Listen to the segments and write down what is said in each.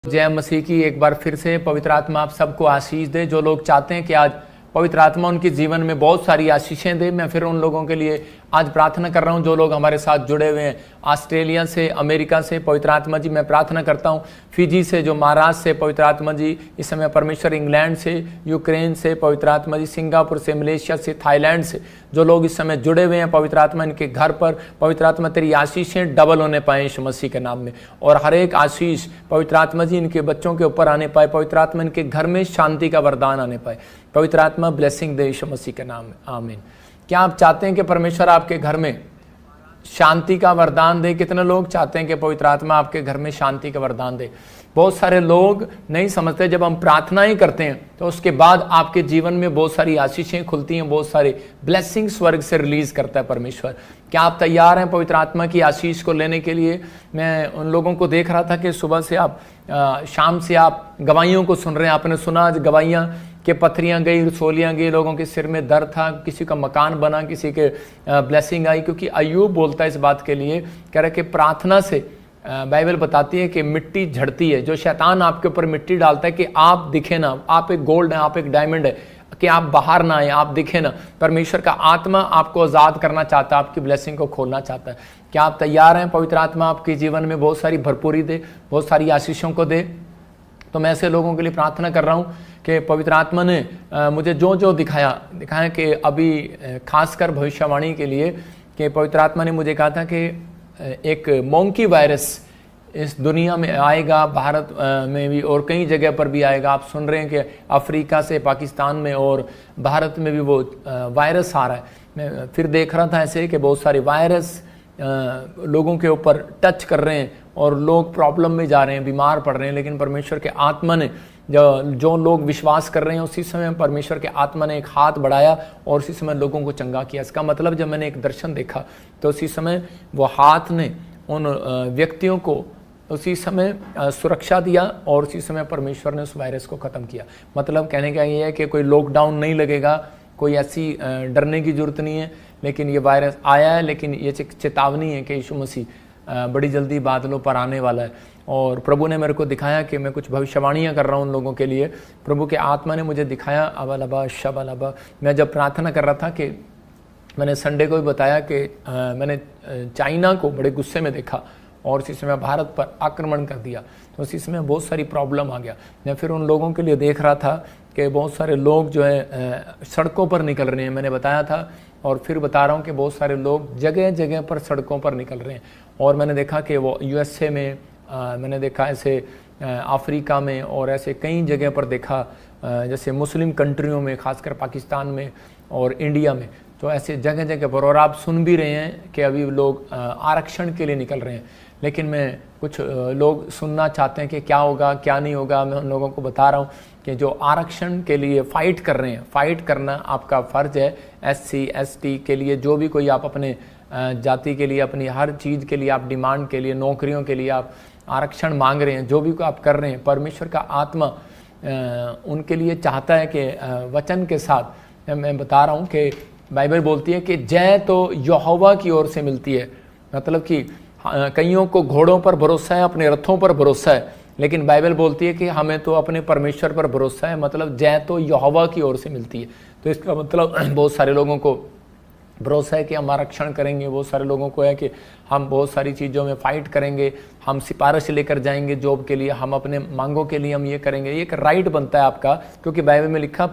जय मसीह की एक बार फिर से पवित्र आत्मा आप सबको आशीष दे। जो लोग चाहते हैं कि आज पवित्र आत्मा उनके जीवन में बहुत सारी आशीषें दे, मैं फिर उन लोगों के लिए आज प्रार्थना कर रहा हूं। जो लोग हमारे साथ जुड़े हुए हैं ऑस्ट्रेलिया से, अमेरिका से, पवित्र आत्मा जी मैं प्रार्थना करता हूं। फिजी से, जो महाराष्ट्र से, पवित्र आत्मा जी इस समय परमेश्वर, इंग्लैंड से, यूक्रेन से, पवित्र आत्मा जी सिंगापुर से, मलेशिया से, थाईलैंड से, जो लोग इस समय जुड़े हुए हैं पवित्र आत्मा, इनके घर पर पवित्र आत्मा तेरी आशीषें डबल होने पाए यीशु मसीह के नाम में। और हर एक आशीष पवित्र आत्मा जी इनके बच्चों के ऊपर आने पाए। पवित्र आत्मा इनके घर में शांति का वरदान आने पाए। पवित्र आत्मा ब्लेसिंग दे यीशु मसीह के नाम में, आमीन। क्या आप चाहते हैं कि परमेश्वर आपके घर में शांति का वरदान दे? कितने लोग चाहते हैं कि पवित्र आत्मा आपके घर में शांति का वरदान दे? बहुत सारे लोग नहीं समझते, जब हम प्रार्थना ही करते हैं तो उसके बाद आपके जीवन में बहुत सारी आशीषें खुलती हैं, बहुत सारी ब्लेसिंग स्वर्ग से रिलीज करता है परमेश्वर। क्या आप तैयार हैं पवित्र आत्मा की आशीष को लेने के लिए? मैं उन लोगों को देख रहा था कि सुबह से आप शाम से आप गवाहियों को सुन रहे हैं। आपने सुना आज गवाहियां कि पथरियां गई, रसोलियां गई, लोगों के सिर में दर्द था, किसी का मकान बना, किसी के ब्लेसिंग आई। क्योंकि अय्यूब बोलता है इस बात के लिए, कह रहा कि प्रार्थना से बाइबल बताती है कि मिट्टी झड़ती है। जो शैतान आपके ऊपर मिट्टी डालता है कि आप दिखे ना, आप एक गोल्ड है, आप एक डायमंड है, कि आप बाहर ना आए, आप दिखे ना। परमेश्वर का आत्मा आपको आजाद करना चाहता है, आपकी ब्लेसिंग को खोलना चाहता है। क्या आप तैयार हैं पवित्र आत्मा आपके जीवन में बहुत सारी भरपूरी दे, बहुत सारी आशीषों को दे? तो मैं ऐसे लोगों के लिए प्रार्थना कर रहा हूँ कि पवित्र आत्मा ने मुझे जो जो दिखाया कि अभी खासकर भविष्यवाणी के लिए, कि पवित्र आत्मा ने मुझे कहा था कि एक मोंकी वायरस इस दुनिया में आएगा, भारत में भी और कई जगह पर भी आएगा। आप सुन रहे हैं कि अफ्रीका से, पाकिस्तान में और भारत में भी वो वायरस आ रहा है। मैं फिर देख रहा था ऐसे कि बहुत सारे वायरस लोगों के ऊपर टच कर रहे हैं और लोग प्रॉब्लम में जा रहे हैं, बीमार पड़ रहे हैं। लेकिन परमेश्वर के आत्मा ने जो लोग विश्वास कर रहे हैं, उसी समय परमेश्वर के आत्मा ने एक हाथ बढ़ाया और उसी समय लोगों को चंगा किया। इसका मतलब जब मैंने एक दर्शन देखा तो उसी समय वो हाथ ने उन व्यक्तियों को उसी समय सुरक्षा दिया और उसी समय परमेश्वर ने उस वायरस को ख़त्म किया। मतलब कहने का ये है कि कोई लॉकडाउन नहीं लगेगा, कोई ऐसी डरने की जरूरत नहीं है। लेकिन ये वायरस आया है, लेकिन ये चेतावनी है कि यीशु मसीह बड़ी जल्दी बादलों पर आने वाला है। और प्रभु ने मेरे को दिखाया कि मैं कुछ भविष्यवाणियाँ कर रहा हूँ उन लोगों के लिए। प्रभु के आत्मा ने मुझे दिखाया अबलबा शबलबा। मैं जब प्रार्थना कर रहा था कि मैंने संडे को भी बताया कि मैंने चाइना को बड़े गुस्से में देखा और उसी समय भारत पर आक्रमण कर दिया, तो उसी समय बहुत सारी प्रॉब्लम आ गया। मैं फिर उन लोगों के लिए देख रहा था कि बहुत सारे लोग जो है सड़कों पर निकल रहे हैं। मैंने बताया था और फिर बता रहा हूँ कि बहुत सारे लोग जगह जगह पर सड़कों पर निकल रहे हैं। और मैंने देखा कि वो यूएसए में, मैंने देखा ऐसे अफ्रीका में और ऐसे कई जगह पर देखा, जैसे मुस्लिम कंट्रियों में, खासकर पाकिस्तान में और इंडिया में, तो ऐसे जगह जगह पर। और आप सुन भी रहे हैं कि अभी लोग आरक्षण के लिए निकल रहे हैं। लेकिन मैं कुछ लोग सुनना चाहते हैं कि क्या होगा क्या नहीं होगा। मैं उन लोगों को बता रहा हूँ कि जो आरक्षण के लिए फ़ाइट कर रहे हैं, फ़ाइट करना आपका फ़र्ज है। SC ST के लिए, जो भी कोई आप अपने जाति के लिए, अपनी हर चीज़ के लिए आप डिमांड के लिए, नौकरियों के लिए आप आरक्षण मांग रहे हैं, जो भी आप कर रहे हैं, परमेश्वर का आत्मा उनके लिए चाहता है कि वचन के साथ मैं बता रहा हूँ कि बाइबल बोलती है कि जय तो यहोवा की ओर से मिलती है। मतलब कि कईयों को घोड़ों पर भरोसा है, अपने रथों पर भरोसा है, लेकिन बाइबल बोलती है कि हमें तो अपने परमेश्वर पर भरोसा है। मतलब जय तो यहोवा की ओर से मिलती है। तो इसका मतलब बहुत सारे लोगों को भरोसा है कि हम आरक्षण करेंगे, बहुत सारे लोगों को है कि हम बहुत सारी चीज़ों में फ़ाइट करेंगे, हम सिफारिश लेकर जाएंगे जॉब के लिए, हम अपने मांगों के लिए हम ये करेंगे। ये एक राइट बनता है आपका, क्योंकि बाइबल में लिखा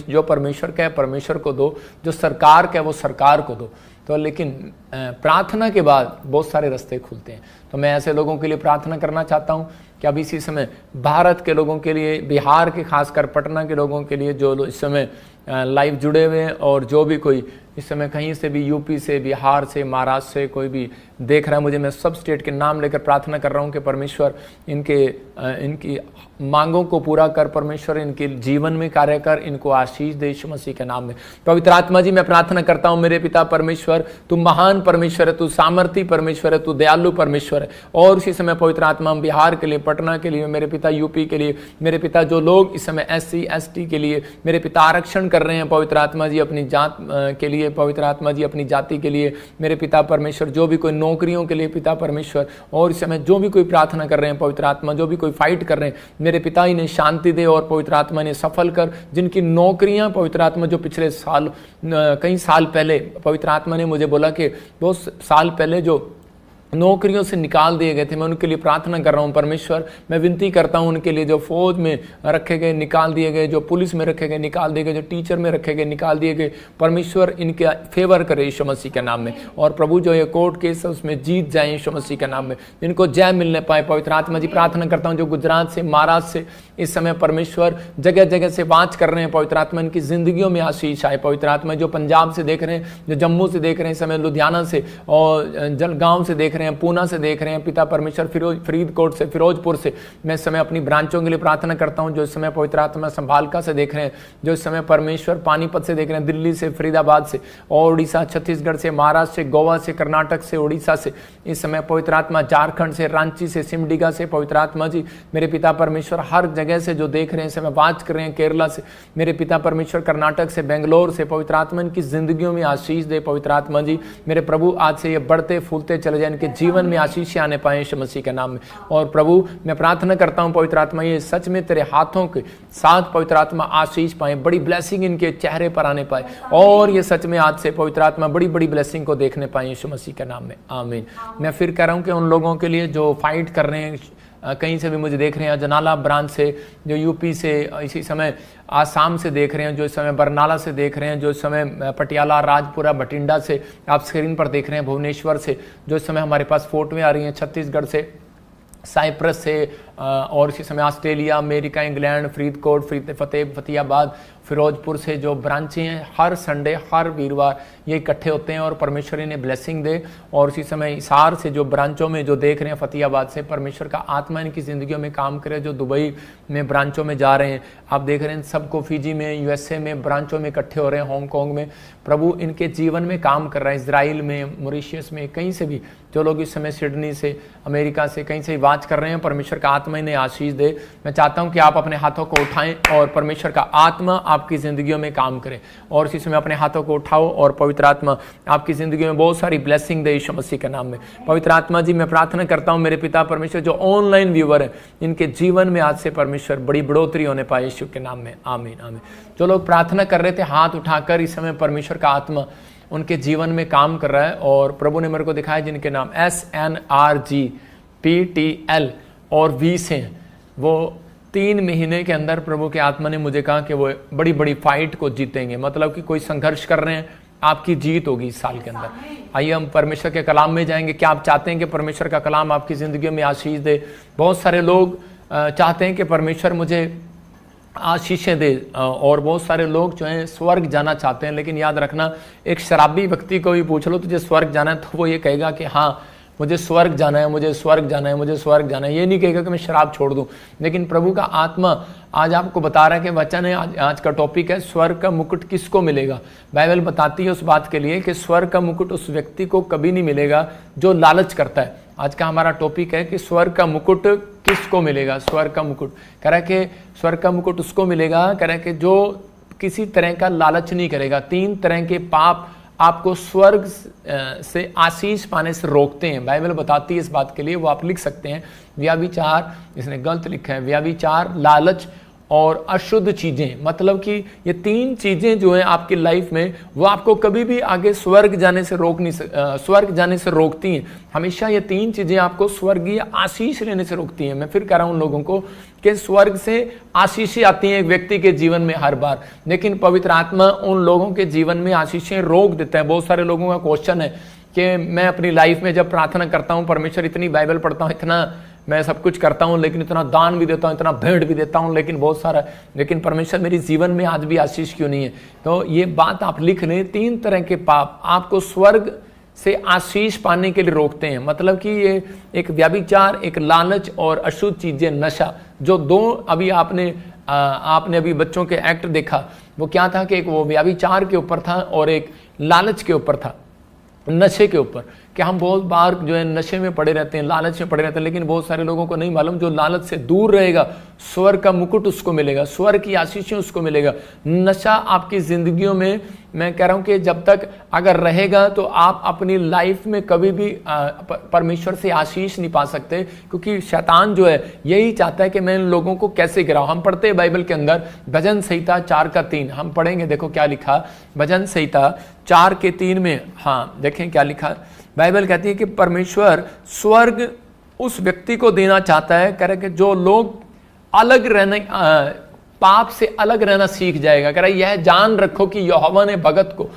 जो परमेश्वर का है परमेश्वर को दो, जो सरकार का है वो सरकार को दो। तो लेकिन प्रार्थना के बाद बहुत सारे रास्ते खुलते हैं। तो मैं ऐसे लोगों के लिए प्रार्थना करना चाहता हूँ कि अब इसी समय भारत के लोगों के लिए, बिहार के खासकर पटना के लोगों के लिए जो इस समय लाइव जुड़े हुए हैं, और जो भी कोई इस समय कहीं से भी, यूपी से, बिहार से, महाराष्ट्र से कोई भी देख रहा है मुझे, मैं सब स्टेट के नाम लेकर प्रार्थना कर रहा हूँ कि परमेश्वर इनकी मांगों को पूरा कर, परमेश्वर इनके जीवन में कार्य कर, इनको आशीष दे यीशु मसीह के नाम में। पवित्र आत्मा जी मैं प्रार्थना करता हूँ मेरे पिता परमेश्वर, तू महान परमेश्वर है, तू सामर्थी परमेश्वर है, तू दयालु परमेश्वर है। और उसी समय पवित्र आत्मा हम बिहार के लिए, पटना के लिए, मेरे पिता यूपी के लिए, मेरे पिता जो लोग इस समय SC ST के लिए मेरे पिता आरक्षण कर कर रहे हैं पवित्र आत्मा जी अपनी जात के लिए, पवित्र आत्मा जी अपनी जाति के लिए, मेरे पिता परमेश्वर जो भी कोई नौकरियों के लिए पिता परमेश्वर, और इस समय जो भी कोई प्रार्थना कर रहे हैं पवित्र आत्मा, जो भी कोई फाइट कर रहे हैं मेरे पिता, इन्हें शांति दे और पवित्र आत्मा इन्हें सफल कर। जिनकी नौकरियां पवित्र आत्मा जो पिछले साल कई साल पहले पवित्र आत्मा ने मुझे बोला कि बहुत साल पहले जो नौकरियों से निकाल दिए गए थे, मैं उनके लिए प्रार्थना कर रहा हूं परमेश्वर। मैं विनती करता हूं उनके लिए जो फौज में रखे गए निकाल दिए गए, जो पुलिस में रखे गए निकाल दिए गए, जो टीचर में रखे गए निकाल दिए गए, परमेश्वर इनके फेवर करे यीशु मसीह के नाम में। और प्रभु जो ये कोर्ट केस है उसमें जीत जाए यीशु मसीह के नाम में, जिनको जय मिलने पाए पवित्र आत्मा जी। प्रार्थना करता हूँ जो गुजरात से, महाराष्ट्र से इस समय परमेश्वर जगह जगह से वाच कर रहे हैं पवित्र आत्मा, इनकी जिंदगियों में आशीष आए पवित्र आत्मा। जो पंजाब से देख रहे हैं, जो जम्मू से देख रहे हैं, इस समय लुधियाना से और जलगांव से देख रहे हैं, पूना से देख रहे हैं पिता परमेश्वर, फरीदकोट से, फिरोजपुर से, मैं इस समय अपनी ब्रांचों के लिए प्रार्थना करता हूं। जो इस समय पवित्र आत्मा संभालका से देख रहे हैं, जो इस समय परमेश्वर पानीपत से देख रहे हैं, दिल्ली से, फरीदाबाद से और उड़ीसा, छत्तीसगढ़ से, महाराष्ट्र से, गोवा से, कर्नाटक से, उड़ीसा से, इस समय पवित्र आत्मा झारखंड से, रांची से, सिमडिगा से पवित्र आत्मा जी मेरे पिता परमेश्वर, हर जगह से जो देख रहे हैं समय वाच कर रहे हैं, केरला से मेरे पिता परमेश्वर, कर्नाटक से, बेंगलोर से पवित्र आत्मा इनकी जिंदगियों में आशीष दे पवित्र आत्मा जी। मेरे प्रभु आज से ये बढ़ते फूलते चले जाए, इनके जीवन में आशीष आने पाए यीशु मसीह के नाम में। और प्रभु मैं प्रार्थना करता हूं पवित्र आत्मा ये सच में तेरे हाथों के साथ पवित्र आत्मा आशीष पाए, बड़ी ब्लेसिंग इनके चेहरे पर आने पाए, और ये सच में आज से पवित्र आत्मा बड़ी बड़ी ब्लेसिंग को देखने पाए यीशु मसीह के नाम में, आमीन। मैं फिर कह रहा हूं कि उन लोगों के लिए जो फाइट कर रहे हैं, कहीं से भी मुझे देख रहे हैं, जनाला ब्रांच से, जो यूपी से, इसी समय आसाम से देख रहे हैं, जो इस समय बरनाला से देख रहे हैं, जो इस समय पटियाला, राजपुरा, भटिंडा से आप स्क्रीन पर देख रहे हैं, भुवनेश्वर से, जो इस समय हमारे पास फोटोएं आ रही हैं, छत्तीसगढ़ से, साइप्रस से, और इसी समय Australia, America, England, Faridkot, Fatehabad, Firozpur से जो ब्रांचें हैं, हर संडे, हर वीरवार ये इकट्ठे होते हैं और परमेश्वर इन्हें ब्लेसिंग दे। और इसी समय हिसार से जो ब्रांचों में जो देख रहे हैं, फतेहाबाद से, परमेश्वर का आत्मा इनकी जिंदगियों में काम करे। जो दुबई में ब्रांचों में जा रहे हैं, आप देख रहे हैं सबको, फिजी में, यूएसए में ब्रांचों में इकट्ठे हो रहे हैं, हांगकांग में, प्रभु इनके जीवन में काम कर रहा है, इजराइल में, मॉरिशस में, कहीं से भी जो लोग इस समय सिडनी से, अमेरिका से, कहीं से वाच कर रहे हैं, परमेश्वर का आत्मा इन्हें आशीष दे। मैं चाहता हूं कि आप अपने हाथों को उठाएं और परमेश्वर का आत्मा आपकी जिंदगियों में काम करे। और इसी समय अपने हाथों को उठाओ और पवित्र आत्मा आपकी जिंदगी में बहुत सारी ब्लेसिंग दे यीशु मसीह के नाम में। पवित्र आत्मा जी मैं प्रार्थना करता हूं मेरे पिता परमेश्वर, जो ऑनलाइन व्यूअर है, इनके जीवन में आज से परमेश्वर बड़ी बढ़ोतरी होने पाए यीशु के नाम में, आमीन आमीन। जो लोग प्रार्थना कर रहे थे हाथ उठाकर, इस समय परमेश्वर का आत्मा उनके जीवन में काम कर रहा है। और प्रभु ने मेरे को दिखाया जिनके नाम SNRGPTL और V से हैं, वो 3 महीने के अंदर प्रभु के आत्मा ने मुझे कहा कि वो बड़ी बड़ी फाइट को जीतेंगे। मतलब कि कोई संघर्ष कर रहे हैं, आपकी जीत होगी इस साल के अंदर। आइए हम परमेश्वर के कलाम में जाएंगे। क्या आप चाहते हैं कि परमेश्वर का कलाम आपकी जिंदगी में आशीष दे? बहुत सारे लोग चाहते हैं कि परमेश्वर मुझे आशीषें दे, और बहुत सारे लोग जो हैं स्वर्ग जाना चाहते हैं। लेकिन याद रखना, एक शराबी व्यक्ति को भी पूछ लो तुझे स्वर्ग जाना है, तो वो ये कहेगा कि हाँ मुझे स्वर्ग जाना है, मुझे स्वर्ग जाना है, मुझे स्वर्ग जाना है। ये नहीं कहेगा कि मैं शराब छोड़ दूं। लेकिन प्रभु का आत्मा आज आपको बता रहा है कि वचन है, आज का टॉपिक है स्वर्ग का मुकुट किसको मिलेगा। बाइबल बताती है उस बात के लिए कि स्वर्ग का मुकुट उस व्यक्ति को कभी नहीं मिलेगा जो लालच करता है। आज का हमारा टॉपिक है कि स्वर्ग का मुकुट किसको मिलेगा। स्वर्ग का मुकुट कह रहा है कि स्वर्ग का मुकुट उसको मिलेगा, कह रहा है कि जो किसी तरह का लालच नहीं करेगा। 3 तरह के पाप आपको स्वर्ग से आशीष पाने से रोकते हैं। बाइबल बताती है इस बात के लिए, वो आप लिख सकते हैं। व्याभिचार, इसने गलत लिखा है, व्याभिचार, लालच और अशुद्ध चीजें। मतलब कि ये 3 चीजें जो हैं आपकी लाइफ में, वो आपको कभी भी आगे स्वर्ग जाने से स्वर्ग जाने से रोकती हैं। हमेशा ये 3 चीजें आपको स्वर्गीय आशीष लेने से रोकती हैं। मैं फिर कह रहा हूं उन लोगों को कि स्वर्ग से आशीषें आती हैं एक व्यक्ति के जीवन में हर बार, लेकिन पवित्र आत्मा उन लोगों के जीवन में आशीषें रोक देता है। बहुत सारे लोगों का क्वेश्चन है कि मैं अपनी लाइफ में जब प्रार्थना करता हूं, परमेश्वर इतनी बाइबल पढ़ता हूं, इतना मैं सब कुछ करता हूं, लेकिन इतना दान भी देता हूं, इतना भेंट भी देता हूं, लेकिन बहुत सारा, लेकिन परमेश्वर मेरे जीवन में आज भी आशीष क्यों नहीं है? तो ये बात आप लिख लें। 3 तरह के पाप आपको स्वर्ग से आशीष पाने के लिए रोकते हैं। मतलब कि ये एक व्याभिचार, एक लालच और अशुद्ध चीजें, नशा, जो 2 अभी आपने अभी बच्चों के एक्ट देखा, वो क्या था कि एक वो व्याभिचार के ऊपर था और एक लालच के ऊपर था, नशे के ऊपर। कि हम बहुत बार जो है नशे में पड़े रहते हैं, लालच में पड़े रहते हैं, लेकिन बहुत सारे लोगों को नहीं मालूम जो लालच से दूर रहेगा स्वर्ग का मुकुट उसको मिलेगा, स्वर्ग की आशीषें उसको मिलेगा। नशा आपकी जिंदगियों में, मैं कह रहा हूं कि जब तक अगर रहेगा तो आप अपनी लाइफ में कभी भी परमेश्वर से आशीष नहीं पा सकते, क्योंकि शैतान जो है यही चाहता है कि मैं इन लोगों को कैसे गिराऊं। हम पढ़ते हैं बाइबल के अंदर भजन संहिता 4:3, हम पढ़ेंगे, देखो क्या लिखा भजन संहिता 4:3 में। हाँ देखें क्या लिखा, बाइबल कहती है कि परमेश्वर स्वर्ग उस व्यक्ति को देना चाहता है, कह रहे कि जो लोग अलग रहने, पाप से अलग रहना सीख जाएगा। कह रहा यह जान रखो कि यहोवा ने भगत को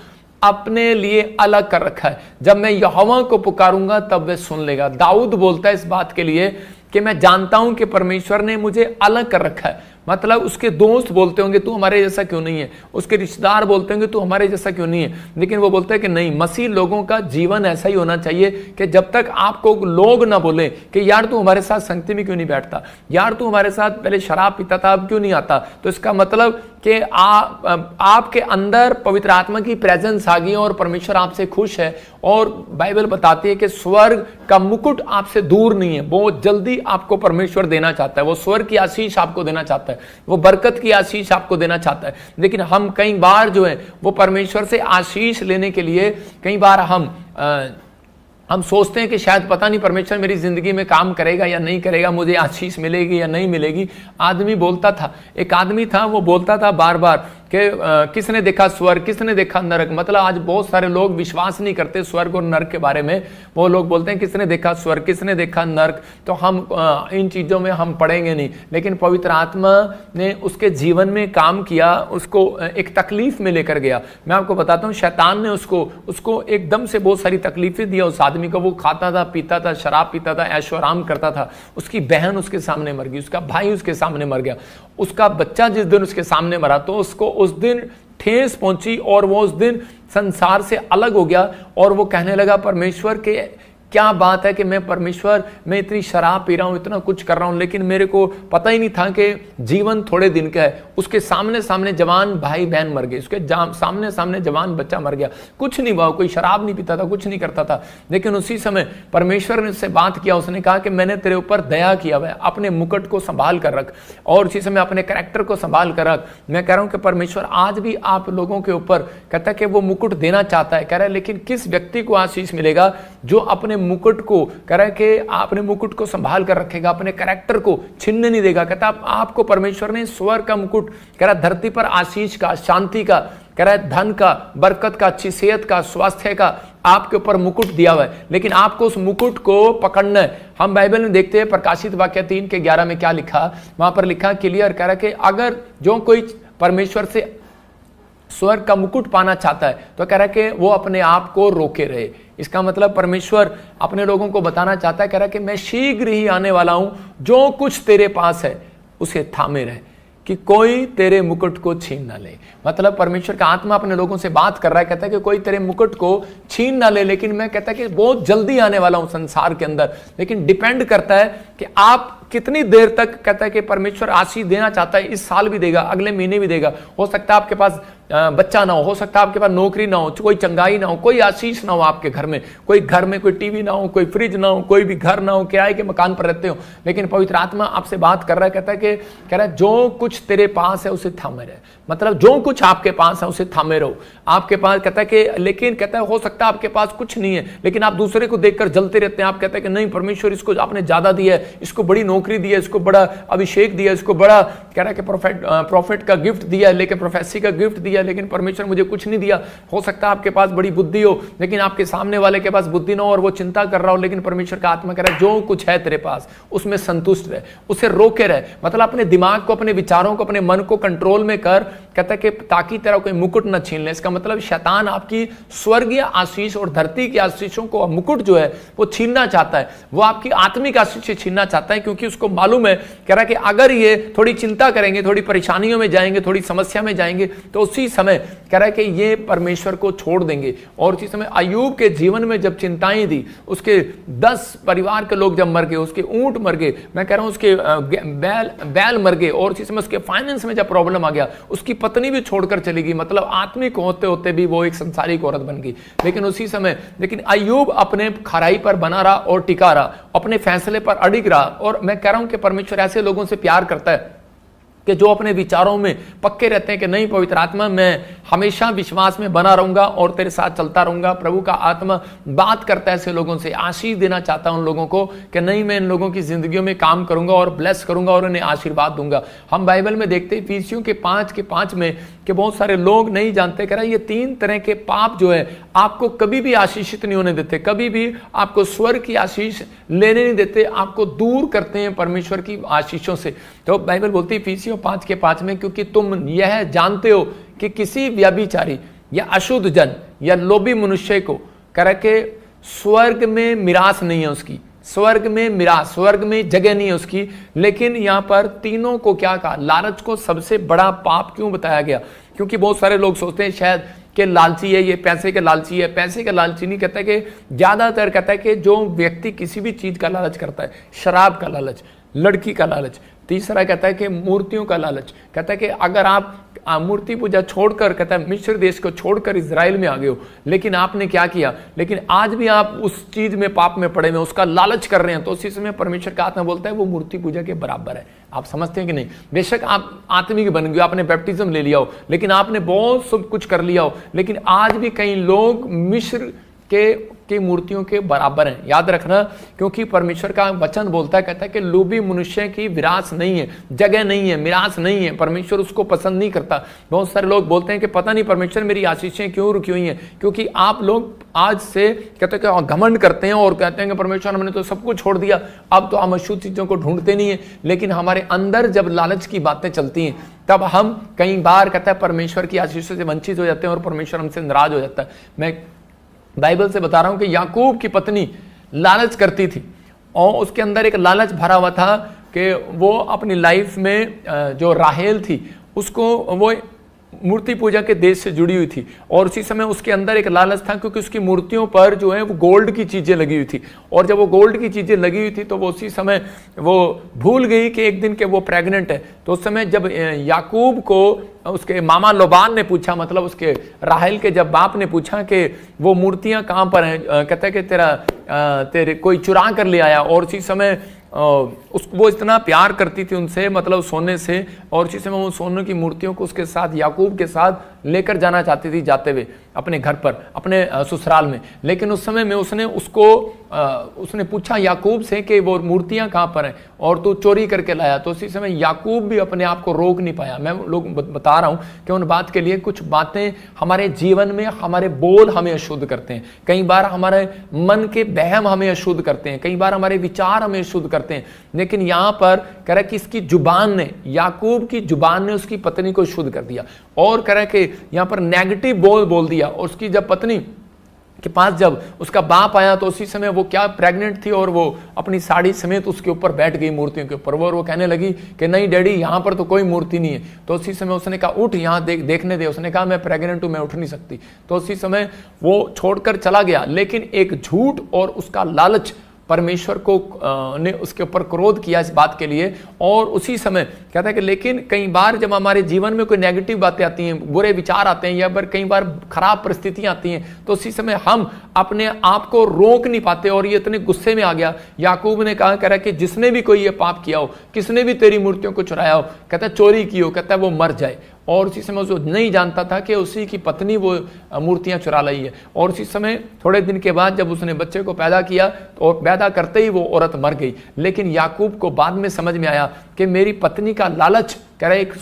अपने लिए अलग कर रखा है, जब मैं यहोवा को पुकारूंगा तब वह सुन लेगा। दाऊद बोलता है इस बात के लिए कि मैं जानता हूं कि परमेश्वर ने मुझे अलग कर रखा है। मतलब उसके दोस्त बोलते होंगे तू हमारे जैसा क्यों नहीं है, उसके रिश्तेदार बोलते होंगे तू हमारे जैसा क्यों नहीं है, लेकिन वो बोलते हैं कि नहीं, मसीह लोगों का जीवन ऐसा ही होना चाहिए कि जब तक आपको लोग ना बोले कि यार तू हमारे साथ संगति में क्यों नहीं बैठता, यार तू हमारे साथ पहले शराब पीता था अब क्यों नहीं आता, तो इसका मतलब कि आपके अंदर पवित्र आत्मा की प्रेजेंस आ गई और परमेश्वर आपसे खुश है। और बाइबल बताती है कि स्वर्ग का मुकुट आपसे दूर नहीं है, बहुत जल्दी आपको परमेश्वर देना चाहता है, वो स्वर्ग की आशीष आपको देना चाहता है, वो बरकत की आशीष आपको देना चाहता है। लेकिन हम कई बार जो है वो परमेश्वर से आशीष लेने के लिए कई बार हम सोचते हैं कि शायद पता नहीं परमेश्वर मेरी जिंदगी में काम करेगा या नहीं करेगा, मुझे आशीष मिलेगी या नहीं मिलेगी। आदमी बोलता था, एक आदमी था वो बोलता था बार बार कि किसने देखा स्वर्ग, किसने देखा नरक। मतलब आज बहुत सारे लोग विश्वास नहीं करते स्वर्ग और नरक के बारे में, वो लोग बोलते हैं किसने देखा स्वर्ग, किसने देखा नरक, तो हम इन चीज़ों में हम पढ़ेंगे नहीं। लेकिन पवित्र आत्मा ने उसके जीवन में काम किया, उसको एक तकलीफ में लेकर गया। मैं आपको बताता हूँ, शैतान ने उसको एकदम से बहुत सारी तकलीफें दिया उस आदमी को। वो खाता था, पीता था, शराब पीता था, ऐशो आराम करता था। उसकी बहन उसके सामने मर गई, उसका भाई उसके सामने मर गया, उसका बच्चा जिस दिन उसके सामने मरा तो उसको उस दिन ठेस पहुंची और वो उस दिन संसार से अलग हो गया। और वो कहने लगा परमेश्वर के क्या बात है कि मैं परमेश्वर, मैं इतनी शराब पी रहा हूं, इतना कुछ कर रहा हूं, लेकिन मेरे को पता ही नहीं था कि जीवन थोड़े दिन का है। उसके सामने सामने जवान भाई बहन मर गए, उसके सामने सामने जवान बच्चा मर गया, कुछ नहीं हुआ, कोई शराब नहीं पीता था, कुछ नहीं करता था। लेकिन उसी समय परमेश्वर ने उससे बात किया, उसने कहा कि मैंने तेरे ऊपर दया किया हुआ है, अपने मुकुट को संभाल कर रख और उसी समय अपने कैरेक्टर को संभाल कर रख। मैं कह रहा हूं कि परमेश्वर आज भी आप लोगों के ऊपर कहता है कि वो मुकुट देना चाहता है। कह रहा है लेकिन किस व्यक्ति को आशीष मिलेगा, जो अपने मुकुट को कह रहा है कि अपने मुकुट को संभाल कर रखेगा, अपने कैरेक्टर को छीनने नहीं देगा। कहता आपको परमेश्वर ने स्वर्ग का मुकुट, कह रहा धरती पर आशीष का, शांति का, कह रहा है धन का, बरकत का, अच्छी सेहत का, स्वास्थ्य का आपके ऊपर मुकुट दिया हुआ है, लेकिन आपको उस मुकुट को पकड़ना है। हम बाइबल में देखते हैं प्रकाशित वाक्य 3:11 में क्या लिखा, वहां पर लिखा क्लियर, कह रहा है कि अगर जो कोई परमेश्वर से स्वर्ग का मुकुट पाना चाहता है तो कह रहा है कि वो अपने आप को रोके रहे। इसका मतलब परमेश्वर अपने लोगों को बताना चाहता है, कह रहा है कि मैं शीघ्र ही आने वाला हूं, जो कुछ तेरे पास है उसे थामे रहे कि कोई तेरे मुकुट को छीन ना ले। मतलब परमेश्वर का आत्मा अपने लोगों से बात कर रहा है, कहता है कि कोई तेरे मुकुट को छीन ना ले, लेकिन मैं कहता है कि बहुत जल्दी आने वाला हूं संसार के अंदर। लेकिन डिपेंड करता है कि आप कितनी देर तक, कहता है कि परमेश्वर आशीष देना चाहता है, इस साल भी देगा, अगले महीने भी देगा। हो सकता है आपके पास बच्चा ना हो सकता है आपके पास नौकरी ना हो, कोई चंगाई ना हो, कोई आशीष ना हो आपके घर में, घर में कोई टीवी ना हो, कोई फ्रिज ना हो, कोई भी घर ना हो, किराए के मकान पर रहते हो, लेकिन पवित्र आत्मा आपसे बात कर रहा है, कहता है कि कह रहा है जो कुछ तेरे पास है उसे थामे रहे। मतलब जो कुछ आपके पास है उसे थामे रहो। आपके पास कहता है कि, लेकिन कहता है हो सकता है आपके पास कुछ नहीं है, लेकिन आप दूसरे को देखकर जलते रहते हैं। आप कहते हैं कि नहीं, परमेश्वर इसको आपने ज्यादा दिया है, इसको बड़ी नौकरी दी है, इसको बड़ा अभिषेक दिया, इसको बड़ा कह रहा है कि प्रॉफिट का गिफ्ट दिया, लेकिन प्रोफेसी का गिफ्ट दिया, लेकिन परमेश्वर मुझे कुछ नहीं दिया। हो सकता है आपके पास बड़ी बुद्धि हो, लेकिन आपके सामने वाले के पास बुद्धि ना हो और वो चिंता कर रहा हो, लेकिन परमेश्वर का आत्मा कह रहा है जो कुछ है तेरे पास उसमें संतुष्ट रहे, उसे रोके रहे। मतलब अपने दिमाग को, अपने विचारों को, अपने मन को कंट्रोल में कर, कहता है कि ताकि तेरा कोई मुकुट न छीन ले। इसका मतलब शैतान आपकी स्वर्गीय आशीष और धरती की आशीषों को, मुकुट जो है वो छीनना चाहता है, वो आपकी आत्मिक आशीष छीनना चाहता है, क्योंकि उसको मालूम है, कह रहा है कि अगर ये थोड़ी चिंता करेंगे, थोड़ी परेशानियों में जाएंगे, थोड़ी समस्या में जाएंगे, तो उसी समय कह रहा है कि ये परमेश्वर को छोड़ देंगे। और उसी समय अय्यूब के जीवन में जब चिंताएं दी, उसके 10 परिवार के लोग जब मर गए, उसके ऊंट मर गए, मैं कह रहा हूं उसके बैल मर गए, और उसी समय उसके फाइनेंस में जब प्रॉब्लम आ गया, उसकी पत्नी भी छोड़कर चली गई, मतलब आत्मिक होते होते भी वो एक संसारिक औरत बन गई। लेकिन उसी समय लेकिन अय्यूब अपने खराई पर बना रहा और टिका रहा, अपने फैसले पर अडिग रहा। और मैं कह रहा हूं कि परमेश्वर ऐसे लोगों से प्यार करता है कि जो अपने विचारों में पक्के रहते हैं कि नहीं पवित्र आत्मा मैं हमेशा विश्वास में बना रहूंगा और तेरे साथ चलता रहूंगा। प्रभु का आत्मा बात करता है ऐसे लोगों से, आशीष देना चाहता हूं उन लोगों को कि नहीं मैं इन लोगों की जिंदगियों में काम करूंगा और ब्लेस करूंगा और उन्हें आशीर्वाद दूंगा। हम बाइबल में देखते हैं इफिसियों के 5 में कि बहुत सारे लोग नहीं जानते कह रहा ये 3 तरह के पाप जो है आपको कभी भी आशीषित नहीं होने देते, कभी भी आपको स्वर्ग की आशीष लेने नहीं देते, आपको दूर करते हैं परमेश्वर की आशीषों से। तो बाइबल बोलती है इफिसियों 5 में, क्योंकि तुम यह जानते हो कि किसी व्यभिचारी या अशुद्ध जन या लोभी मनुष्य को करके स्वर्ग में मिरास नहीं है उसकी, स्वर्ग में मिरास, स्वर्ग में जगह नहीं है उसकी। लेकिन यहां पर तीनों को क्या कहा, लालच को सबसे बड़ा पाप क्यों बताया गया? क्योंकि बहुत सारे लोग सोचते हैं शायद कि लालची है, ये पैसे के लालची है। पैसे का लालची नहीं, कहता है कि ज्यादातर कहता है कि जो व्यक्ति किसी भी चीज का लालच करता है, शराब का लालच, लड़की का लालच, तीसरा कहता है कि मूर्तियों का लालच। कहता है कि अगर आप मूर्ति पूजा छोड़कर, कहता है मिस्र देश को छोड़कर इजराइल में आ गए हो, लेकिन आपने क्या किया, लेकिन आज भी आप उस चीज में पाप में पड़े हुए, उसका लालच कर रहे हैं, तो उसी समय परमेश्वर का आत्मा बोलता है वो मूर्ति पूजा के बराबर है। आप समझते हैं कि नहीं? बेशक आप आत्मिक बन गए, आपने बैप्टिज्म ले लिया हो, लेकिन आपने बहुत सब कुछ कर लिया हो, लेकिन आज भी कई लोग मिस्र की मूर्तियों के बराबर हैं। याद रखना, क्योंकि परमेश्वर का वचन बोलता है, कहता है कि लोभी मनुष्य की विरास नहीं है, जगह नहीं है, मिरास नहीं है, परमेश्वर उसको पसंद नहीं करता। बहुत सारे लोग बोलते हैं कि पता नहीं परमेश्वर मेरी आशीषें क्यों रुकी हुई हैं, क्योंकि आप लोग आज से कहते हैं कि घमंड करते हैं और कहते हैं कि परमेश्वर हमने तो सब कुछ छोड़ दिया, अब तो हम अशुद्ध चीजों को ढूंढते नहीं है। लेकिन हमारे अंदर जब लालच की बातें चलती हैं तब हम कई बार कहता है परमेश्वर की आशीषों से वंचित हो जाते हैं और परमेश्वर हमसे नाराज हो जाता है। मैं बाइबल से बता रहा हूं कि याकूब की पत्नी लालच करती थी और उसके अंदर एक लालच भरा हुआ था कि वो अपनी लाइफ में जो राहेल थी उसको, वो मूर्ति पूजा के देश से जुड़ी हुई थी और उसी समय उसके अंदर एक लालच था, क्योंकि उसकी मूर्तियों पर जो है वो गोल्ड की चीजें लगी हुई थी। और जब वो गोल्ड की चीजें लगी हुई थी तो वो उसी समय वो भूल गई कि एक दिन के वो प्रेग्नेंट है। तो उस समय जब याकूब को उसके मामा लोबान ने पूछा, मतलब उसके राहेल के जब बाप ने पूछा कि वो मूर्तियां कहां पर हैं, कहता है कि तेरे कोई चुरा कर ले आया। और उसी समय वो इतना प्यार करती थी उनसे, मतलब सोने से, और उसी समय वो सोने की मूर्तियों को उसके साथ, याकूब के साथ लेकर जाना चाहती थी जाते हुए अपने घर पर, अपने ससुराल में। लेकिन उस समय में उसने पूछा याकूब से कि वो मूर्तियां कहां पर हैं और तू चोरी करके लाया। तो उसी समय याकूब भी अपने आप को रोक नहीं पाया। मैं लोग बता रहा हूं कि उन बात के लिए कुछ बातें हमारे जीवन में, हमारे बोल हमें अशुद्ध करते हैं, कई बार हमारे मन के बहम हमें अशुद्ध करते हैं, कई बार हमारे विचार हमें अशुद्ध करते हैं। लेकिन यहां पर कह रहा है कि इसकी जुबान ने, याकूब की जुबान ने उसकी पत्नी को शुद्ध कर दिया। और कह रहा है कि यहां पर नेगेटिव बोल दिया। और उसकी जब पत्नी के पास जब उसका बाप आया तो उसी समय वो क्या प्रेग्नेंट थी और वो अपनी साड़ी समेत उसके ऊपर बैठ गई, मूर्तियों के ऊपर। वो कहने लगी कि नहीं डैडी, यहां पर तो कोई मूर्ति नहीं है। तो उसी समय उसने कहा उठ, यहां देखने दे। उसने कहा मैं प्रेग्नेंट हूं, मैं उठ नहीं सकती। तो उसी समय वो छोड़कर चला गया। लेकिन एक झूठ और उसका लालच परमेश्वर को ने उसके ऊपर क्रोध किया इस बात के लिए। और उसी समय कहता है कि लेकिन कई बार जब हमारे जीवन में कोई नेगेटिव बातें आती हैं, बुरे विचार आते हैं, या फिर कई बार खराब परिस्थितियां आती हैं, तो उसी समय हम अपने आप को रोक नहीं पाते। और ये इतने गुस्से में आ गया। याकूब ने कहा, कह रहा कि जिसने भी कोई ये पाप किया हो, किसने भी तेरी मूर्तियों को चुराया हो, कहता है चोरी की हो, कहता है वो मर जाए। और उसी समय वो नहीं जानता था कि उसी की पत्नी वो मूर्तियां चुरा लाई है। और उसी समय थोड़े दिन के बाद जब उसने बच्चे को पैदा किया तो पैदा करते ही वो औरत मर गई। लेकिन याकूब को बाद में समझ में आया कि मेरी पत्नी का लालच, कह रहे एक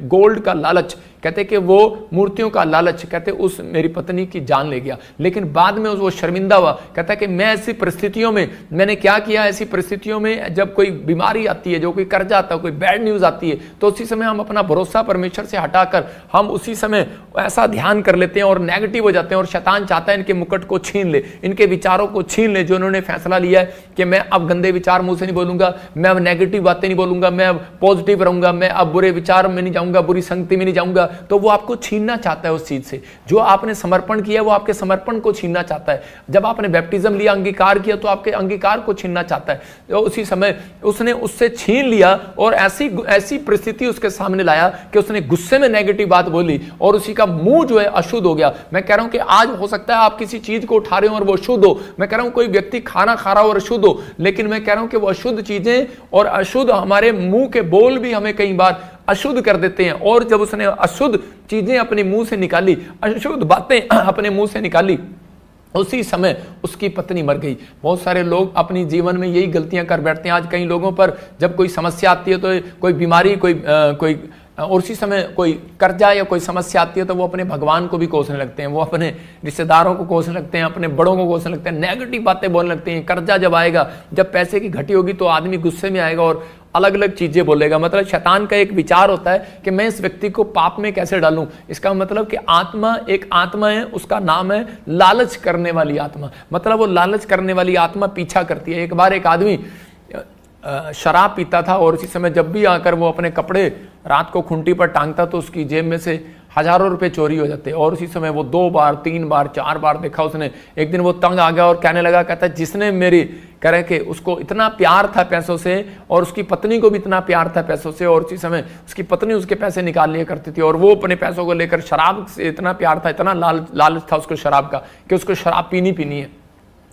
गोल्ड का लालच, कहते कि वो मूर्तियों का लालच, कहते उस मेरी पत्नी की जान ले गया। लेकिन बाद में वो शर्मिंदा हुआ, कहता कि मैं ऐसी परिस्थितियों में मैंने क्या किया। ऐसी परिस्थितियों में जब कोई बीमारी आती है, जो कोई कर्जा आता है, कोई बैड न्यूज आती है, तो उसी समय हम अपना भरोसा परमेश्वर से हटाकर हम उसी समय ऐसा ध्यान कर लेते हैं और नेगेटिव हो जाते हैं। और शैतान चाहता है इनके मुकुट को छीन ले, इनके विचारों को छीन ले, जो उन्होंने फैसला लिया है कि मैं अब गंदे विचार मुंह से नहीं बोलूंगा, मैं अब नेगेटिव बातें नहीं बोलूंगा, मैं अब पॉजिटिव रहूंगा, मैं अब बुरे विचार में नहीं जाऊंगा, बुरी संगति में नहीं जाऊंगा, तो वो आपको छीनना चाहता है उस चीज से। जो आपने समर्पण किया वो आपके समर्पण को छीनना चाहता है। जब आपने बैप्टिज्म लिया, अंगीकार किया, तो आपके अंगीकार को छीनना चाहता है। तो उसी समय उसने उससे छीन लिया और ऐसी परिस्थिति उसके सामने लाया कि उसने गुस्से में नेगेटिव बात बोली और उसी का मुंह जो है अशुद्ध हो गया। मैं कह रहा हूं कि आज हो सकता है आप किसी चीज को उठा रहे हो और वो शुद्ध हो। मैं कह रहा हूं कोई व्यक्ति खाना खा रहा हो और अशुद्ध हो, लेकिन मैं कह रहा हूं कि वो अशुद्ध चीजें और अशुद्ध हमारे मुंह के बोल भी हमें कई बार अशुद्ध कर देते हैं। और जब उसने अशुद्ध चीजें अपने मुंह से निकाली, अशुद्ध बातें अपने मुंह से निकाली, उसी समय उसकी पत्नी मर गई। बहुत सारे लोग अपनी जीवन में यही गलतियां कर बैठते हैं। आज कई लोगों पर जब कोई समस्या आती है, तो कोई बीमारी, कोई और उसी समय कोई कर्जा या कोई समस्या आती है, तो वो अपने भगवान को भी कोसने लगते हैं, वो अपने रिश्तेदारों को कोसने लगते हैं, अपने बड़ों को कोसने लगते हैं, नेगेटिव बातें बोलने लगते हैं। कर्जा जब आएगा, जब पैसे की घटी होगी, तो आदमी गुस्से में आएगा और अलग अलग चीजें बोलेगा। मतलब शैतान का एक विचार होता है कि मैं इस व्यक्ति को पाप में कैसे डालूं। इसका मतलब कि आत्मा, एक आत्मा है, उसका नाम है लालच करने वाली आत्मा। मतलब वो लालच करने वाली आत्मा पीछा करती है। एक बार एक आदमी शराब पीता था और उसी समय जब भी आकर वो अपने कपड़े रात को खूंटी पर टांगता, तो उसकी जेब में से हजारों रुपए चोरी हो जाते। और उसी समय वो 2 बार 3 बार 4 बार देखा उसने। एक दिन वो तंग आ गया और कहने लगा, कहता है जिसने मेरी करे कि उसको इतना प्यार था पैसों से और उसकी पत्नी को भी इतना प्यार था पैसों से, और उसी समय उसकी पत्नी उसके पैसे निकाल लिया करती थी और वो अपने पैसों को लेकर शराब से इतना प्यार था, इतना लालच था उसको शराब का कि उसको शराब पीनी है।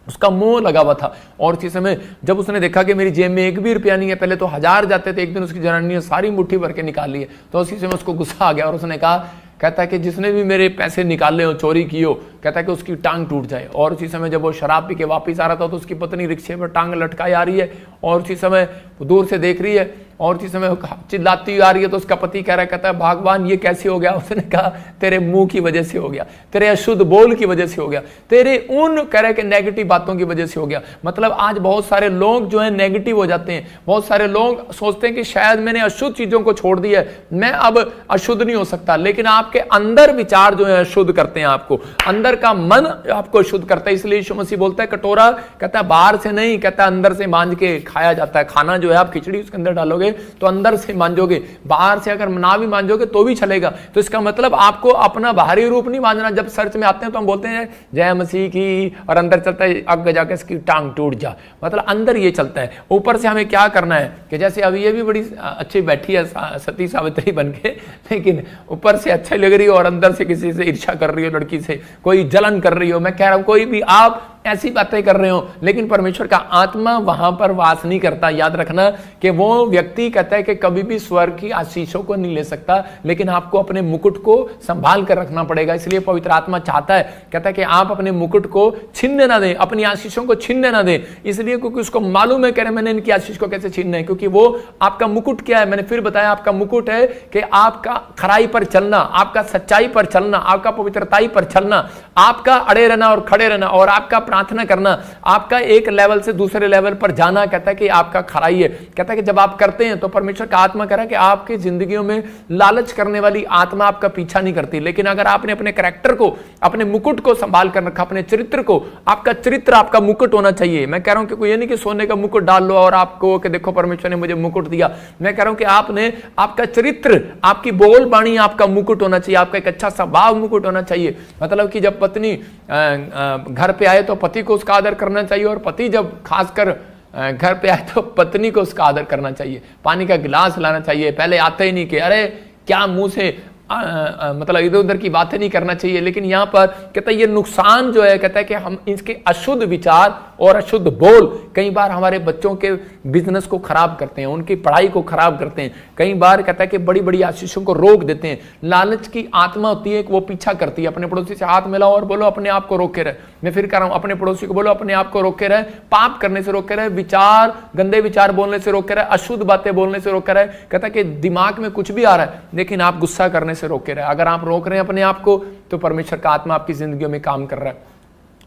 उसका मोह लगा हुआ था। और इसी समय जब उसने देखा कि मेरी जेब में 1 भी रुपया नहीं है, पहले तो 1000 जाते थे, एक दिन उसकी जनानी ने सारी मुट्ठी भर के निकाल लिए, तो उसी समय उसको गुस्सा आ गया और उसने कहा, कहता है कि जिसने भी मेरे पैसे निकाले हो, चोरी की हो, कहता है कि उसकी टांग टूट जाए। और उसी समय जब वो शराब पी के वापस आ रहा था, तो उसकी पत्नी रिक्शे पर टांग लटकाई आ रही है और उसी समय दूर से देख रही है और उसी समय चिल्लाती हुई आ रही है। तो उसका पति कह रहा है, कहता है भगवान ये कैसे हो गया। उसने कहा तेरे मुंह की वजह से हो गया, तेरे अशुद्ध बोल की वजह से हो गया, तेरे उन कह रहे के नेगेटिव बातों की वजह से हो गया। मतलब आज बहुत सारे लोग जो है नेगेटिव हो जाते हैं। बहुत सारे लोग सोचते हैं कि शायद मैंने अशुद्ध चीजों को छोड़ दिया है, मैं अब अशुद्ध नहीं हो सकता, लेकिन आपके अंदर विचार जो है अशुद्ध करते हैं आपको, अंदर का मन आपको शुद्ध करता है। इसलिए यीशु मसीह बोलता है कटोरा, कहता है बाहर से नहीं, कहता है अंदर से मांज के खाया जाता है। खाना जो है आप खिचड़ी उसके अंदर डालोगे तो अंदर से मांजोगे, बाहर से अगर ना भी मांजोगे तो भी चलेगा। तो इसका मतलब आपको अपना बाहरी रूप नहीं मांजना। जब चर्च में आते हैं तो हम बोलते हैं जय मसीह की, और अंदर चलता है आगे जाके इसकी टांग टूट जा। मतलब अंदर ये चलता है। ऊपर से हमें क्या करना है कि जैसे अभी ये भी बड़ी अच्छी बैठी है सती सावित्री बन के, लेकिन ऊपर से अच्छा लग रही हो और अंदर से किसी से ईर्ष्या कर रही हो, लड़की से कोई जलन कर रही हो। मैं कह रहा हूं कोई भी आप ऐसी बातें कर रहे हो, लेकिन परमेश्वर का आत्मा वहां पर वास नहीं करता। याद रखना कि वो व्यक्ति कहता है कि कभी भी स्वर्ग की आशीषों को नहीं ले सकता, लेकिन आपको अपने मुकुट को संभाल कर रखना पड़ेगा। इसलिए पवित्र आत्मा चाहता है, कहता है कि आप अपने मुकुट को छीनने ना दें, अपनी आशीषों को छीनने ना दें। इसलिए क्योंकि उसको मालूम है, कह रहे मैंने इनकी आशीष को कैसे छीनना है, क्योंकि वो आपका मुकुट क्या है। मैंने फिर बताया आपका मुकुट है कि आपका खराई पर चलना, आपका सच्चाई पर चलना, आपका पवित्रताई पर चलना, आपका अड़े रहना और खड़े रहना, और आपका प्रार्थना करना, आपका एक लेवल से दूसरे लेवल पर जाना, कहता है कि आपका खराई है। कहता है कि जब आप करते हैं तो परमेश्वर का आत्मा कह रहा है कि आपकी जिंदगियों में लालच करने वाली आत्मा आपका पीछा नहीं करती। लेकिन अगर आपने अपने कैरेक्टर को, अपने मुकुट को संभाल कर रखा, अपने चरित्र को, आपका चरित्र आपका मुकुट होना चाहिए। मैं कह रहा हूं कि कोई ये नहीं कि सोने का मुकुट डाल लो और आपको कि देखो परमेश्वर ने मुझे मुकुट दिया। मैं कह रहा हूं कि आपने, आपका चरित्र, आपकी बोल बाणी आपका मुकुट होना चाहिए, आपका एक अच्छा स्वभाव मुकुट होना चाहिए। मतलब कि जब पत्नी घर पे आए तो पति को उसका आदर करना चाहिए, और पति जब खासकर घर पे आए तो पत्नी को उसका आदर करना चाहिए। पानी का गिलास लाना चाहिए, पहले आते ही नहीं कि अरे क्या मुंह से मतलब इधर उधर की बातें नहीं करना चाहिए। लेकिन यहां पर कहता है ये नुकसान जो है, कहता है कि हम इसके अशुद्ध विचार और अशुद्ध बोल कई बार हमारे बच्चों के बिजनेस को खराब करते हैं, उनकी पढ़ाई को खराब करते हैं। कई बार कहता है कि बड़ी बड़ी आशीषों को रोक देते हैं। लालच की आत्मा होती है कि वो पीछा करती है। अपने पड़ोसी से हाथ मिलाओ और बोलो अपने आप को रोके रहे। मैं फिर कह रहा हूं, अपने पड़ोसी को बोलो अपने आप को रोके रहे, पाप करने से रोके रहे, विचार, गंदे विचार बोलने से रोके रहे, अशुद्ध बातें बोलने से रोके रहे। कहता है कि दिमाग में कुछ भी आ रहा है लेकिन आप गुस्सा करने से रोके रहे। अगर आप रोक रहे हैं अपने आप को तो परमेश्वर का आत्मा आपकी जिंदगी में काम कर रहा है।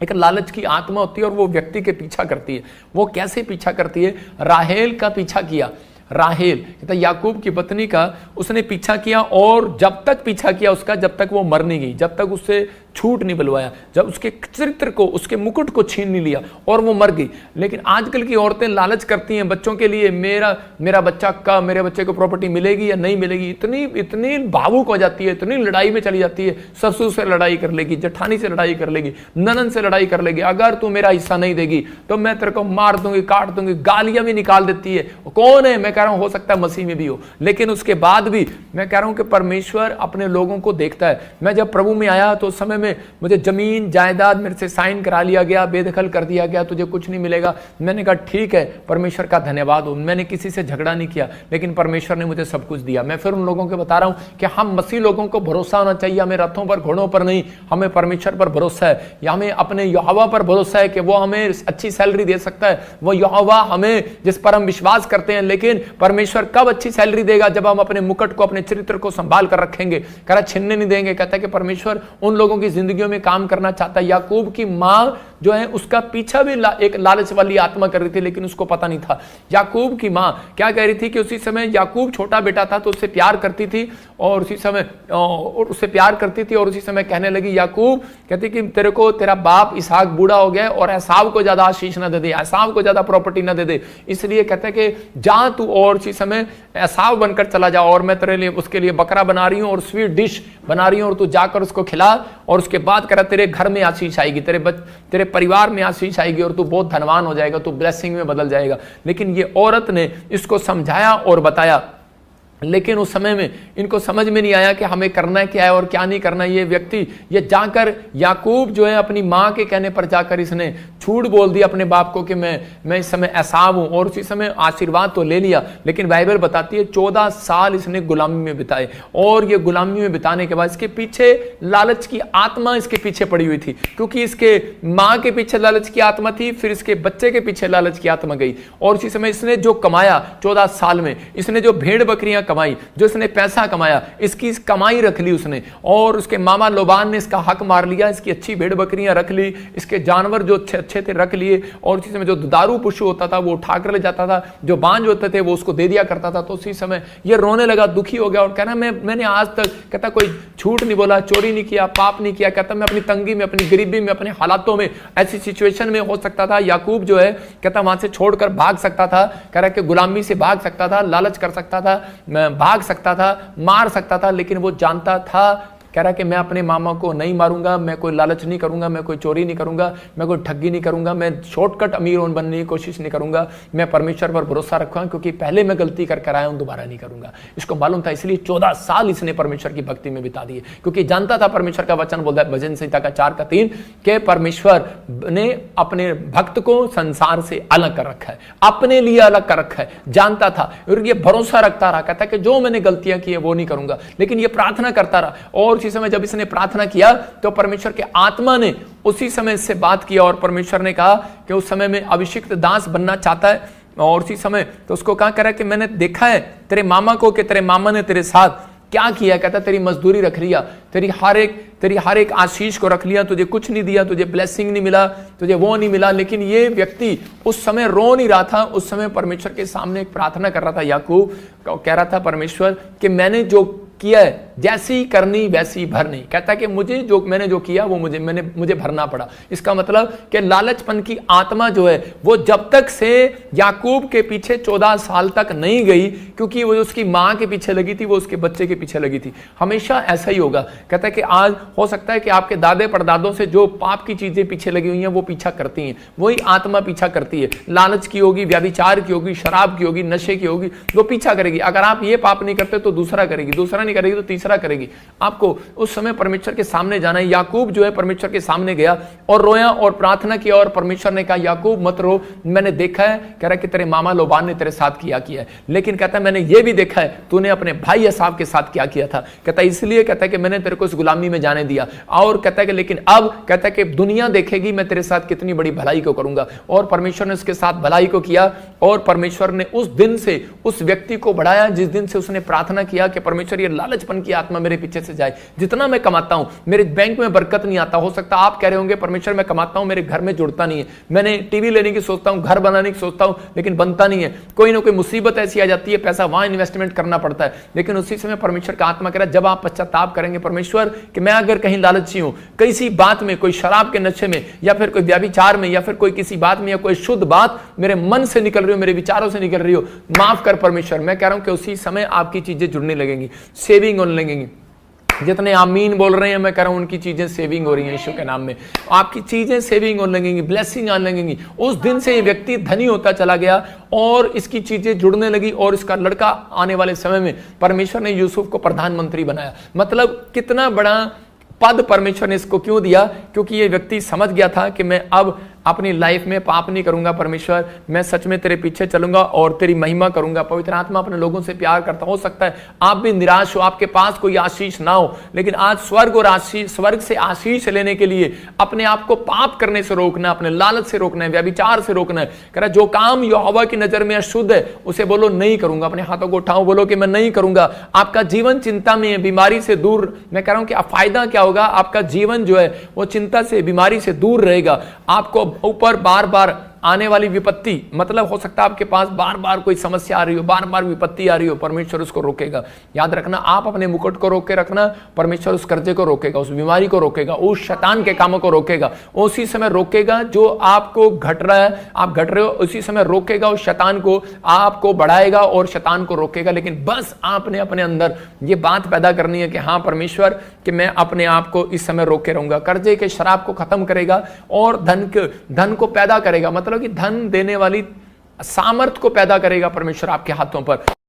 एक लालच की आत्मा होती है और वो व्यक्ति के पीछा करती है। वो कैसे पीछा करती है? राहेल का पीछा किया। राहेल याकूब की पत्नी का उसने पीछा किया, और जब तक पीछा किया उसका, जब तक वो मर नहीं गई, जब तक उससे झूठ नहीं बुलवाया, जब उसके चरित्र को, उसके मुकुट को छीन नहीं लिया और वो मर गई। लेकिन आजकल की औरतें लालच करती हैं बच्चों के लिए, मेरे बच्चे को प्रॉपर्टी मिलेगी या नहीं मिलेगी। इतनी भावुक हो जाती है, इतनी लड़ाई में चली जाती है, ससुर से लड़ाई कर लेगी, जेठानी से लड़ाई कर लेगी, ननद से लड़ाई कर लेगी, अगर तू मेरा हिस्सा नहीं देगी तो मैं तेरे को मार दूंगी, काट दूंगी, गालियां भी निकाल देती है। कौन है? मैं कह रहा हूं हो सकता है मसीह में भी हो, लेकिन उसके बाद भी मैं कह रहा हूं कि परमेश्वर अपने लोगों को देखता है। मैं जब प्रभु में आया तो उस समय में मुझे जमीन जायदाद मेरे से साइन करा लिया गया, बेदखल कर दिया गया, तुझे कुछ नहीं मिलेगा। मैंने कहा ठीक है, परमेश्वर का धन्यवाद हो, मैंने किसी से झगड़ा नहीं किया, लेकिन परमेश्वर ने मुझे सब कुछ दिया। मैं फिर उन लोगों को बता रहा हूं कि हम मसीह लोगों को भरोसा होना चाहिए, हमें रथों पर घोड़ों पर नहीं, हमें परमेश्वर पर भरोसा है, या हमें अपने यहोवा पर भरोसा है कि वो हमें अच्छी सैलरी दे सकता है। वो यहोवा हमें, जिस पर हम विश्वास करते हैं, लेकिन परमेश्वर कब अच्छी सैलरी देगा? जब हम अपने मुकुट को, अपने चरित्र को संभाल कर रखेंगे, करा छीनने नहीं देंगे। कहता है कि परमेश्वर उन लोगों की जिंदगियों में काम करना चाहता है। याकूब की मां जो है उसका पीछा भी एक लालच वाली आत्मा कर रही थी, लेकिन उसको पता नहीं था। याकूब की मां क्या कह रही थी कि उसी समय याकूब छोटा बेटा था तो उससे प्यार करती थी, और उसी समय उससे प्यार करती थी, और उसी समय कहने लगी, याकूब कहती कि तेरे को तेरा बाप इसहाक बूढ़ा हो गया और एसाव को ज्यादा आशीष ना दे दे, एसाव को ज्यादा प्रॉपर्टी ना दे दे, इसलिए कहते हैं कि जा तू और उसी समय एसाव बनकर चला जा, और मैं तेरे लिए उसके लिए बकरा बना रही हूं और स्वीट डिश बना रही हूं, और तू जाकर उसको खिला, और उसके बाद कह रहा तेरे घर में आशीष आएगी, तेरे परिवार में आशीष आएगी, और तू बहुत धनवान हो जाएगा, तू ब्लेसिंग में बदल जाएगा। लेकिन ये औरत ने इसको समझाया और बताया, लेकिन उस समय में इनको समझ में नहीं आया कि हमें करना क्या है और क्या नहीं करना। ये व्यक्ति ये जाकर याकूब जो है अपनी मां के कहने पर जाकर इसने झूठ बोल दिया अपने बाप को कि मैं इस समय एसाव हूं, और उसी समय आशीर्वाद तो ले लिया। लेकिन बाइबल बताती है 14 साल इसने गुलामी में बिताए, और ये गुलामी में बिताने के बाद इसके पीछे लालच की आत्मा इसके पीछे पड़ी हुई थी, क्योंकि इसके मां के पीछे लालच की आत्मा थी, फिर इसके बच्चे के पीछे लालच की आत्मा गई। और उसी समय इसने जो कमाया 14 साल में, इसने जो भेड़ बकरियां कमाई, जो इसने पैसा कमाया, इसकी कमाई रख ली उसने, और उसके मामा लोबान ने इसका हक मार लिया, इसकी अच्छी भेड़ बकरियां रख ली, इसके जानवर जो अच्छे थे रख लिए, और उसी समय जो दुधारू पशु होता था वो उठा कर ले जाता था, जो बांझ होते थे वो उसको दे दिया करता था। तो उसी समय ये रोने लगा, दुखी हो गया, और कहना मैंने आज तक कहता कोई झूठ नहीं बोला, चोरी नहीं किया, पाप नहीं किया। कहता मैं अपनी तंगी में, अपनी गरीबी में, अपने हालातों में, ऐसी सिचुएशन में हो सकता था याकूब जो है कहता वहां से छोड़कर भाग सकता था, कह रहा कि गुलामी से भाग सकता था, लालच कर सकता था, भाग सकता था, मार सकता था, लेकिन वो जानता था, कह रहा कि मैं अपने मामा को नहीं मारूंगा, मैं कोई लालच नहीं करूंगा, मैं कोई चोरी नहीं करूंगा, मैं कोई ठगी नहीं करूंगा, मैं शॉर्टकट अमीर बनने की कोशिश नहीं करूंगा, मैं परमेश्वर पर भरोसा रखूंगा, क्योंकि पहले मैं गलती करके आया हूं, दोबारा नहीं करूंगा। इसको मालूम था, इसलिए 14 साल इसने परमेश्वर की भक्ति में बिता दिए, क्योंकि जानता था परमेश्वर का वचन बोलता है भजन संहिता का 4:3 के परमेश्वर ने अपने भक्त को संसार से अलग कर रखा है, अपने लिए अलग कर रखा है, जानता था, और ये भरोसा रखता रहा, कहता कि जो मैंने गलतियां की है वो नहीं करूंगा। लेकिन ये प्रार्थना करता रहा, और उसी समय जब इसने प्रार्थना किया तो परमेश्वर के आत्मा ने उसी समय इससे बात किया, और परमेश्वर ने कहा कि उस समय में अभिषिक्त दास बनना चाहता है, और उसी समय तो उसको कहा कह रहा कि मैंने देखा है तेरे मामा को कि तेरे मामा ने तेरे साथ क्या किया। कहता तेरी मजदूरी रख लिया, तेरी हर एक आशीष को रख लिया, तुझे कुछ नहीं दिया, तुझे ब्लेसिंग नहीं मिला, तुझे वो नहीं मिला। लेकिन ये व्यक्ति उस समय रो नहीं रहा था, उस समय परमेश्वर के सामने एक प्रार्थना कर रहा था। याकूब कह रहा था परमेश्वर कि मैंने जो किया है जैसी करनी वैसी भरनी। कहता है कि मैंने जो किया वो मुझे भरना पड़ा। इसका मतलब कि लालचपन की आत्मा जो है वो जब तक से याकूब के पीछे 14 साल तक नहीं गई, क्योंकि वो उसकी मां के पीछे लगी थी, वो उसके बच्चे के पीछे लगी थी। हमेशा ऐसा ही होगा। कहता है कि आज हो सकता है कि आपके दादे परदादों से जो पाप की चीजें पीछे लगी हुई हैं वो पीछा करती हैं, वही आत्मा पीछा करती है। लालच की होगी, व्यभिचार की होगी, शराब की होगी, नशे की होगी, वो पीछा करेगी। अगर आप ये पाप नहीं करते तो दूसरा करेगी, दूसरा नहीं करेगी तो तीसरा करेगी। आपको उस समय परमेश्वर के सामने जाना है। याकूब जो है परमेश्वर के सामने गया और रोया और प्रार्थना किया, और परमेश्वर ने कहा याकूब मत रो, मैंने देखा है, कह रहा कि तेरे मामा लोबान ने तेरे साथ किया है, लेकिन कहता है मैंने ये भी देखा है तूने अपने भाई एसाव के साथ क्या किया था। कहता है इसलिए कहता है कि मैंने तेरे को इस गुलामी में जाने दिया, और कहता है कि लेकिन अब कहता है कि दुनिया देखेगी मैं तेरे साथ कितनी बड़ी भलाई को करूंगा। और परमेश्वर ने उसके साथ भलाई को किया, और परमेश्वर ने उस दिन से उस व्यक्ति को बढ़ाया जिस दिन से उसने प्रार्थना किया कि परमेश्वर ये लालचपन की आत्मा मेरे पीछे से जाए। जितना मैं कमाता हूं मेरे बैंक में बरकत नहीं आता। हो सकता आप कह रहे होंगे परमेश्वर मैं कमाता हूं मेरे घर में जुड़ता नहीं है, मैंने टीवी लेने की सोचता हूं, घर बनाने की सोचता हूं, लेकिन बनता नहीं है। कोई ना कोई मुसीबत ऐसी आ जाती है, पैसा वहां इन्वेस्टमेंट करना पड़ता है। लेकिन उसी समय परमेश्वर का आत्मा कह रहा है जब आप पश्चाताप करेंगे परमेश्वर कि मैं अगर कहीं लालची हूं, किसी बात में, कोई शराब के नशे में या फिर कोई व्यभिचार में या फिर कोई किसी बात में या कोई शुद्ध बात मेरे मन से निकल रही हो, मेरे विचारों से निकल रही हो, माफ कर परमेश्वर। मैं कह रहा हूं कि उसी समय आपकी चीजें जुड़ने लगेंगी, सेविंग होने लगेंगी। जितने आमीन बोल रहे हैं मैं कह रहा हूं उनकी चीजें सेविंग हो रही हैं यीशु के नाम में। आपकी चीजें सेविंग होने लगेंगी, ब्लेसिंग आने लगेंगी। उस दिन से ये व्यक्ति धनी होता चला गया और इसकी चीजें जुड़ने लगी और इसका लड़का आने वाले समय में परमेश्वर ने यूसुफ को प्रधानमंत्री बनाया। मतलब कितना बड़ा पद परमेश्वर ने इसको क्यों दिया? क्योंकि ये व्यक्ति समझ गया था कि मैं अब अपनी लाइफ में पाप नहीं करूंगा परमेश्वर, मैं सच में तेरे पीछे चलूंगा और तेरी महिमा करूंगा। पवित्र आत्मा अपने लोगों से प्यार करता। हो सकता है आप भी निराश हो, आपके पास कोई आशीष ना हो, लेकिन आज स्वर्ग से आशीष लेने के लिए अपने आप को पाप करने से रोकना, अपने लालच से रोकना है, व्यभिचार से रोकना है। कह रहा जो काम यहोवा की नजर में अशुद्ध है उसे बोलो नहीं करूंगा। अपने हाथों को उठाओ, बोलो कि मैं नहीं करूंगा। आपका जीवन चिंता में है, बीमारी से दूर। मैं कह रहा हूं कि फायदा क्या होगा? आपका जीवन जो है वो चिंता से, बीमारी से दूर रहेगा। आपको ऊपर बार बार आने वाली विपत्ति, मतलब हो सकता है आपके पास बार बार कोई समस्या आ रही हो, बार बार विपत्ति आ रही हो, परमेश्वर उसको रोकेगा। याद रखना, आप अपने मुकुट को रोक के रखना, परमेश्वर उस कर्जे को रोकेगा, उस बीमारी को रोकेगा, उस शैतान के कामों को रोकेगा। उसी समय रोकेगा जो आपको घट रहा है, आप घट रहे हो, उसी समय रोकेगा उस शैतान को, आपको बढ़ाएगा और शैतान को रोकेगा। लेकिन बस आपने अपने अंदर ये बात पैदा करनी है कि हाँ परमेश्वर कि मैं अपने आप को इस समय रोके रहूंगा। कर्जे के शराब को खत्म करेगा और धन को पैदा करेगा। मतलब कि धन देने वाली सामर्थ को पैदा करेगा परमेश्वर आपके हाथों पर।